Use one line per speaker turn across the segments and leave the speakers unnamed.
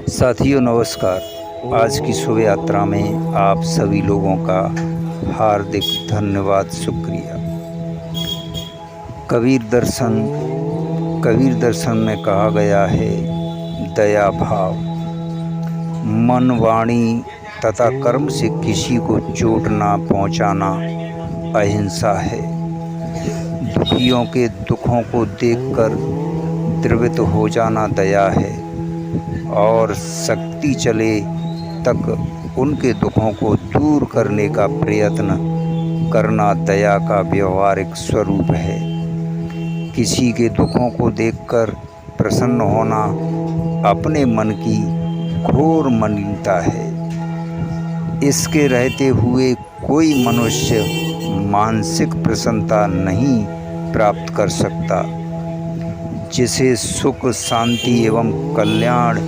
साथियों नमस्कार। आज की शुभ यात्रा में आप सभी लोगों का हार्दिक धन्यवाद, शुक्रिया। कबीर दर्शन में कहा गया है, दया भाव मन, वाणी तथा कर्म से किसी को चोट ना पहुंचाना अहिंसा है। दुखियों के दुखों को देखकर द्रवित हो जाना दया है और शक्ति चले तक उनके दुखों को दूर करने का प्रयत्न करना दया का व्यवहारिक स्वरूप है। किसी के दुखों को देखकर प्रसन्न होना अपने मन की घोर मलिनता है। इसके रहते हुए कोई मनुष्य मानसिक प्रसन्नता नहीं प्राप्त कर सकता। जिसे सुख, शांति एवं कल्याण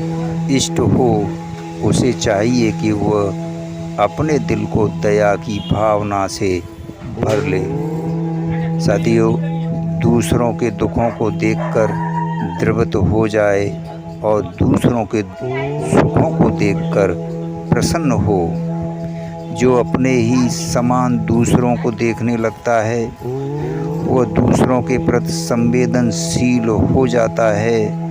इष्ट हो, उसे चाहिए कि वह अपने दिल को दया की भावना से भर ले। साथियों, दूसरों के दुखों को देखकर द्रवित हो जाए और दूसरों के सुखों को देखकर प्रसन्न हो। जो अपने ही समान दूसरों को देखने लगता है, वह दूसरों के प्रति संवेदनशील हो जाता है।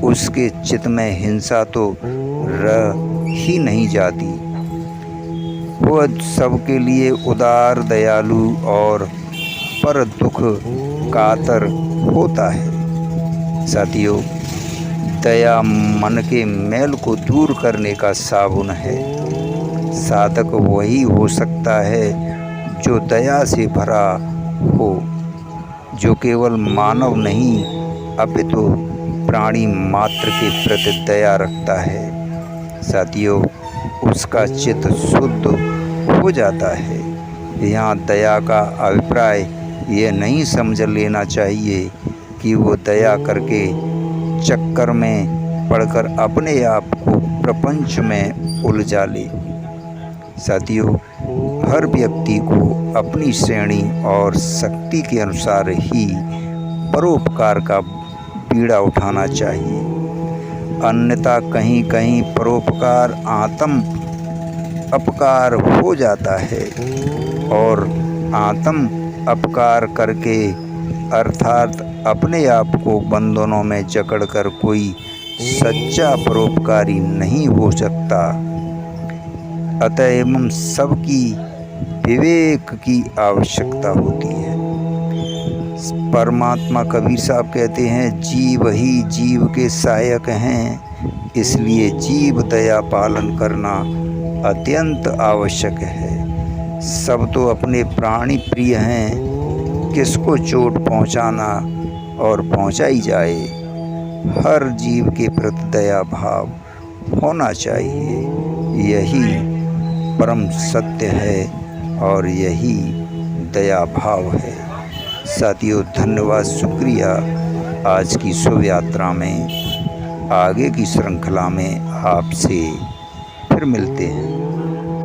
उसके चित्त में हिंसा तो रह ही नहीं जाती। वह सबके लिए उदार, दयालु और पर दुख कातर होता है। साथियों, दया मन के मैल को दूर करने का साबुन है। साधक वही हो सकता है जो दया से भरा हो, जो केवल मानव नहीं अपितु प्राणी मात्र के प्रति दया रखता है। साथियों, उसका चित्त शुद्ध हो जाता है। यहाँ दया का अभिप्राय यह नहीं समझ लेना चाहिए कि वो दया करके चक्कर में पड़कर अपने आप को प्रपंच में उलझा ले। साथियों, हर व्यक्ति को अपनी श्रेणी और शक्ति के अनुसार ही परोपकार का बीड़ा उठाना चाहिए। अन्यथा कहीं कहीं परोपकार आत्म अपकार हो जाता है और आत्म अपकार करके अर्थात अपने आप को बंधनों में जकड़कर कोई सच्चा परोपकारी नहीं हो सकता। अतएव सबकी विवेक की आवश्यकता होती है। परमात्मा कबीर साहब कहते हैं, जीव ही जीव के सहायक हैं, इसलिए जीव दया पालन करना अत्यंत आवश्यक है। सब तो अपने प्राणी प्रिय हैं, किसको चोट पहुंचाना और पहुंचाई जाए। हर जीव के प्रति दया भाव होना चाहिए। यही परम सत्य है और यही दया भाव है। साथियों, धन्यवाद, शुक्रिया। आज की शुभ यात्रा में आगे की श्रृंखला में आपसे फिर मिलते हैं।